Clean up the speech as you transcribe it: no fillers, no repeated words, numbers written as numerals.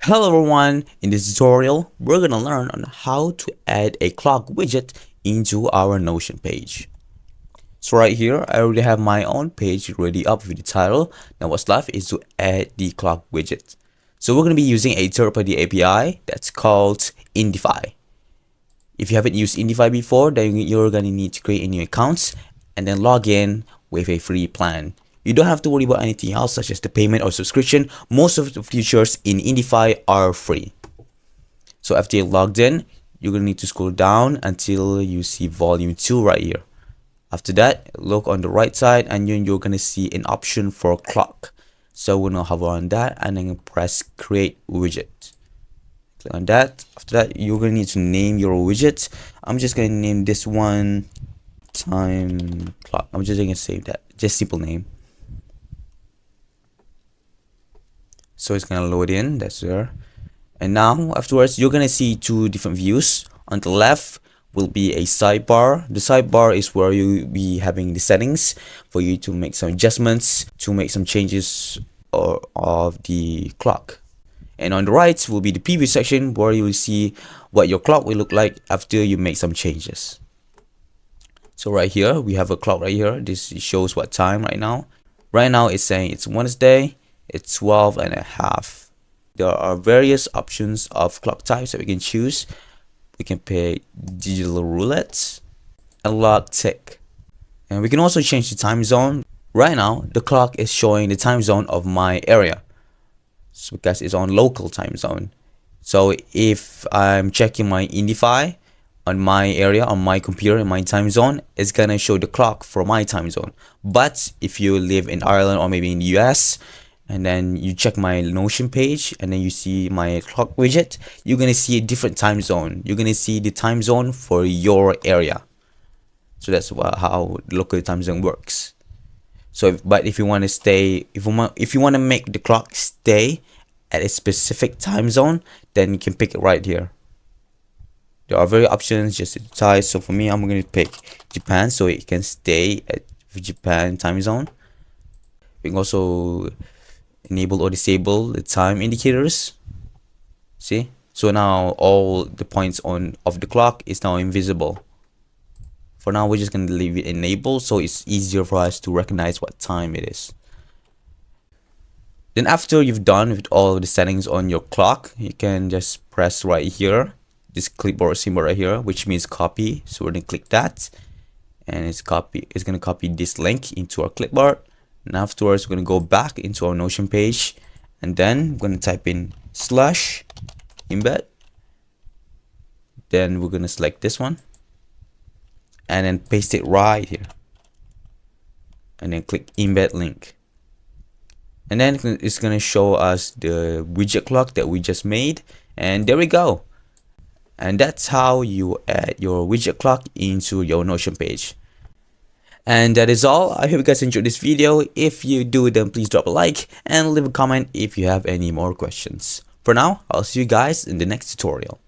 Hello everyone, in this tutorial we're gonna learn on how to add a clock widget into our Notion page. So right here I already have my own page ready up with the title. Now what's left is to add the clock widget. So we're gonna be using a third-party API that's called Indify. If you haven't used Indify before, then you're gonna need to create a new account and then log in with a free plan. You don't have to worry about anything else such as the payment or subscription. Most of the features in Indify are free. So after you're logged in, you're gonna need to scroll down until you see volume 2 right here. After that, look on the right side and then you're gonna see an option for clock. So we're gonna hover on that and then press create widget. Click on that. After that, you're gonna need to name your widget. I'm just gonna name this one time clock. I'm just gonna save that. Just simple name. So it's gonna load in. That's there. And now afterwards, you're gonna see two different views. On the left will be a sidebar. The sidebar is where you'll be having the settings for you to make some adjustments, to make some changes of the clock. And on the right will be the preview section where you will see what your clock will look like after you make some changes. So right here we have a clock right here. This shows what time right now. Right now it's saying it's Wednesday. It's 12 and a half. There are various options of clock types that we can choose. We can pick digital roulette, analog tick, and we can also change the time zone. Right now the clock is showing the time zone of my area, so because it's on local time zone. So if I'm checking my Indify on my area, on my computer, in my time zone, it's gonna show the clock for my time zone. But if you live in Ireland or maybe in the US, and then you check my Notion page and then you see my clock widget, you're gonna see a different time zone. You're gonna see the time zone for your area. So that's how local time zone works. So but if you want to stay, if you want to make the clock stay at a specific time zone, then you can pick it right here. There are various options just to decide. So for me, I'm going to pick Japan, so it can stay at Japan time zone. We can also enable or disable the time indicators. See, so now all the points of the clock is now invisible. For now we're just going to leave it enabled so it's easier for us to recognize what time it is. Then after you've done with all of the settings on your clock, you can just press right here, this clipboard symbol right here, which means copy. So we're going to click that and it's going to copy this link into our clipboard. And afterwards, we're going to go back into our Notion page and then we're going to type in /embed. Then we're going to select this one and then paste it right here. And then click embed link. And then it's going to show us the widget clock that we just made. And there we go. And that's how you add your widget clock into your Notion page. And that is all. I hope you guys enjoyed this video. If you do, then please drop a like and leave a comment if you have any more questions. For now, I'll see you guys in the next tutorial.